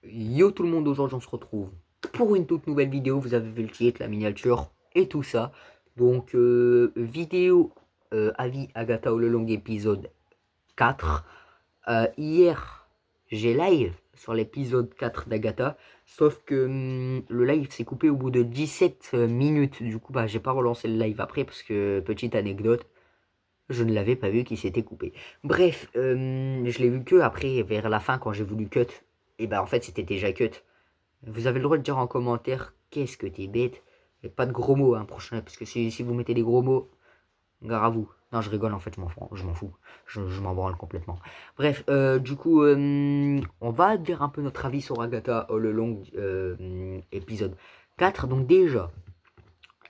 Yo tout le monde, aujourd'hui on se retrouve pour une toute nouvelle vidéo. Vous avez vu le titre, la miniature et tout ça. Donc vidéo avis Agatha All Along épisode 4. Hier j'ai live sur l'épisode 4 d'Agatha. Sauf que le live s'est coupé au bout de 17 minutes. Du coup j'ai pas relancé le live après parce que petite anecdote. Je ne l'avais pas vu qui s'était coupé. Bref, je l'ai vu que après, vers la fin, quand j'ai voulu cut. Et en fait, c'était déjà cut. Vous avez le droit de dire en commentaire qu'est-ce que t'es bête. Et pas de gros mots, hein, prochain, parce que si vous mettez des gros mots, gare à vous. Non, je rigole, en fait, je m'en fous. Je m'en branle complètement. Bref, du coup, on va dire un peu notre avis sur Agatha All Along épisode 4. Donc déjà,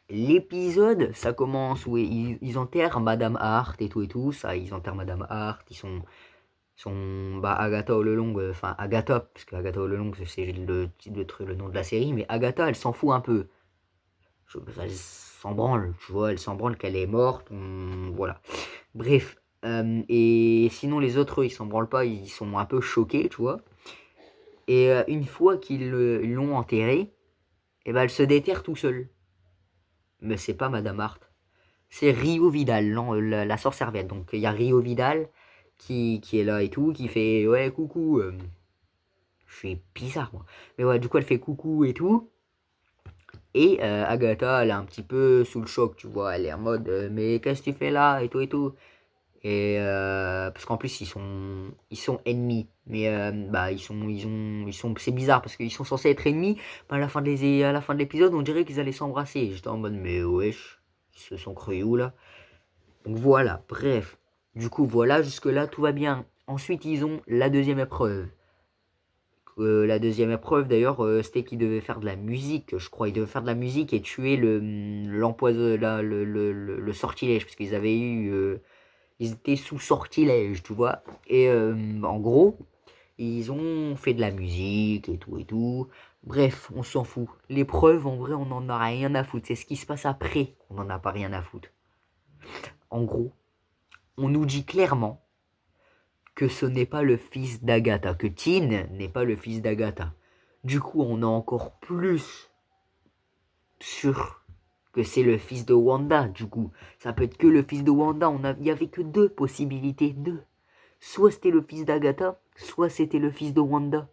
l'épisode, ça commence où ils enterrent Madame Hart et tout, ça, ils enterrent Madame Hart, Agatha All Along, enfin Agatha, parce que Agatha All Along, c'est le nom de la série, mais Agatha, elle s'en fout un peu. Elle s'en branle, tu vois, elle s'en branle qu'elle est morte, voilà. Bref, et sinon les autres, eux, ils s'en branlent pas, ils sont un peu choqués, tu vois. Et une fois qu'ils l'ont enterrée, elle se déterre tout seul. Mais c'est pas Madame Hart. C'est Rio Vidal, non, la sorcière-verte. Donc il y a Rio Vidal qui est là et tout, qui fait ouais coucou. Je suis bizarre moi. Mais ouais, du coup elle fait coucou et tout. Et Agatha, elle est un petit peu sous le choc, tu vois. Elle est en mode mais qu'est-ce que tu fais là et tout et tout. Et parce qu'en plus ils sont ennemis. Mais c'est bizarre parce qu'ils sont censés être ennemis. Mais à la fin de l'épisode, on dirait qu'ils allaient s'embrasser. J'étais en mode mais wesh, ils se sont crus où là? Donc voilà, bref. Du coup, voilà, jusque-là, tout va bien. Ensuite, ils ont la deuxième épreuve. La deuxième épreuve, d'ailleurs, c'était qu'ils devaient faire de la musique, je crois. Ils devaient faire de la musique et tuer le sortilège, parce qu'ils avaient eu... ils étaient sous sortilège, tu vois. Et en gros, ils ont fait de la musique et tout et tout. Bref, on s'en fout. L'épreuve, en vrai, on n'en a rien à foutre. C'est ce qui se passe après qu'on n'en a pas rien à foutre. En gros, on nous dit clairement que ce n'est pas le fils d'Agatha, que Tin n'est pas le fils d'Agatha. Du coup, on est encore plus sûr que c'est le fils de Wanda, du coup. Ça peut être que le fils de Wanda, il n'y avait que deux possibilités, deux. Soit c'était le fils d'Agatha, soit c'était le fils de Wanda.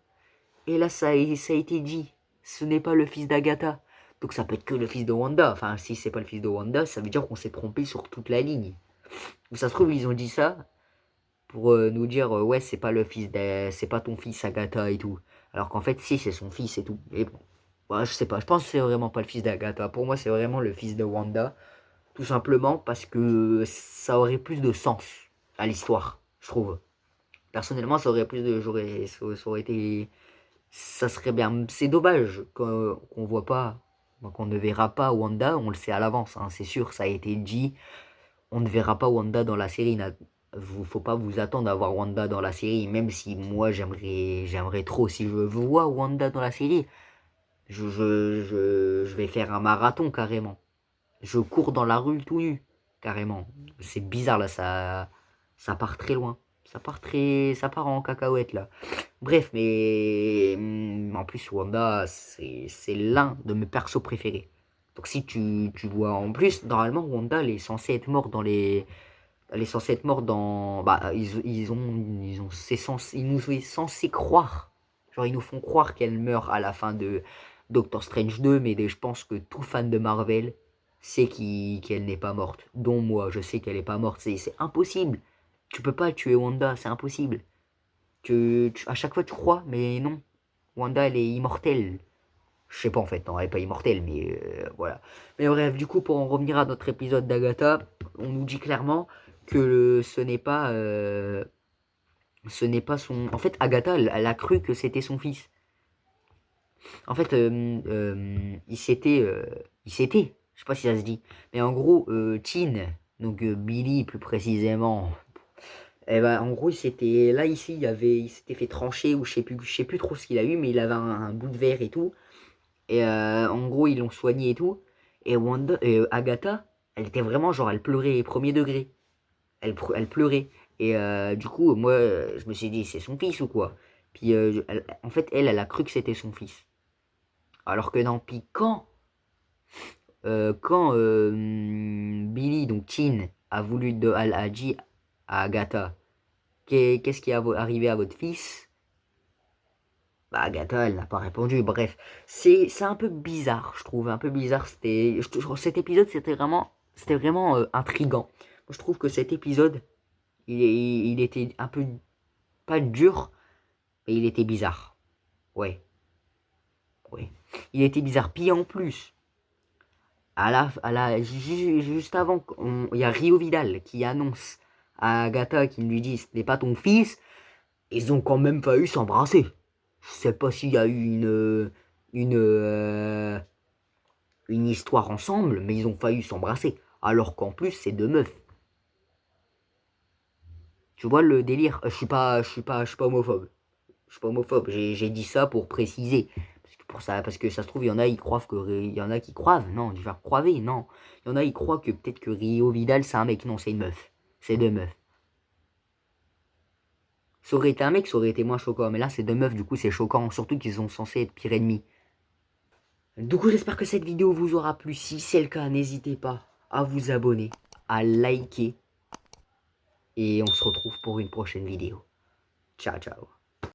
Et là, ça a été dit, ce n'est pas le fils d'Agatha. Donc ça peut être que le fils de Wanda. Enfin, si c'est pas le fils de Wanda, ça veut dire qu'on s'est trompé sur toute la ligne. Ou ça se trouve, ils ont dit ça pour nous dire ouais c'est pas ton fils Agatha et tout, alors qu'en fait si c'est son fils et tout. Et bon, ouais, je sais pas, je pense que c'est vraiment pas le fils d'Agatha. Pour moi c'est vraiment le fils de Wanda, tout simplement parce que ça aurait plus de sens à l'histoire, je trouve. Personnellement ça aurait plus de ça aurait été, ça serait bien. C'est dommage qu'on voit pas, qu'on ne verra pas Wanda. On le sait à l'avance, hein, c'est sûr, ça a été dit. On ne verra pas Wanda dans la série. Faut pas vous attendre à voir Wanda dans la série, même si moi j'aimerais trop. Si je vois Wanda dans la série, je vais faire un marathon carrément. Je cours dans la rue tout nu, carrément. C'est bizarre là, ça part très loin. Ça part en cacahuète là. Bref, mais en plus Wanda, c'est l'un de mes persos préférés. Donc si tu vois, en plus, normalement Wanda elle est censée être morte dans les... Elle est censée être morte dans... ils nous sont censés croire. Genre ils nous font croire qu'elle meurt à la fin de Doctor Strange 2, mais je pense que tout fan de Marvel sait qu'elle n'est pas morte. Dont moi, je sais qu'elle n'est pas morte. C'est impossible. Tu peux pas tuer Wanda, c'est impossible. À chaque fois tu crois, mais non. Wanda elle est immortelle. Je sais pas en fait, non, elle est pas immortelle, mais voilà. Mais bref, du coup, pour en revenir à notre épisode d'Agatha, on nous dit clairement que ce n'est pas son... En fait, Agatha, elle a cru que c'était son fils. En fait, je sais pas si ça se dit, mais en gros, Tin, donc Billy plus précisément, en gros, ici, il s'était fait trancher, ou je sais plus trop ce qu'il a eu, mais il avait un bout de verre et tout. Et en gros, ils l'ont soigné et tout. Et Agatha, elle était vraiment genre, elle pleurait premier degré. Elle pleurait. Et du coup, moi, je me suis dit, c'est son fils ou quoi? Puis en fait, elle a cru que c'était son fils. Alors que non, puis quand Billy, donc Tin, a dit à Agatha, qu'est-ce qui est arrivé à votre fils? Bah, Agatha, elle n'a pas répondu. Bref, c'est un peu bizarre, je trouve, un peu bizarre. Cet épisode, c'était vraiment intriguant. Moi, je trouve que cet épisode, il était un peu, pas dur, mais il était bizarre. Ouais, ouais. Il était bizarre. Puis en plus, juste avant, il y a Rio Vidal qui annonce à Agatha, qui lui dit, ce n'est pas ton fils. Ils ont quand même failli s'embrasser. Je sais pas s'il y a eu une, euh, une histoire ensemble, mais ils ont failli s'embrasser. Alors qu'en plus, c'est deux meufs. Tu vois le délire? Je suis pas homophobe. Je suis pas homophobe. J'ai dit ça pour préciser. Parce que ça se trouve, il y en a, ils croient il y en a qui croient. Non, du faire croiver, non. Il y en a, ils croient que peut-être que Rio Vidal, c'est un mec. Non, c'est une meuf. C'est deux meufs. Ça aurait été un mec, ça aurait été moins choquant. Mais là, c'est deux meufs, du coup, c'est choquant. Surtout qu'ils sont censés être pire ennemis. Du coup, j'espère que cette vidéo vous aura plu. Si c'est le cas, n'hésitez pas à vous abonner, à liker. Et on se retrouve pour une prochaine vidéo. Ciao, ciao.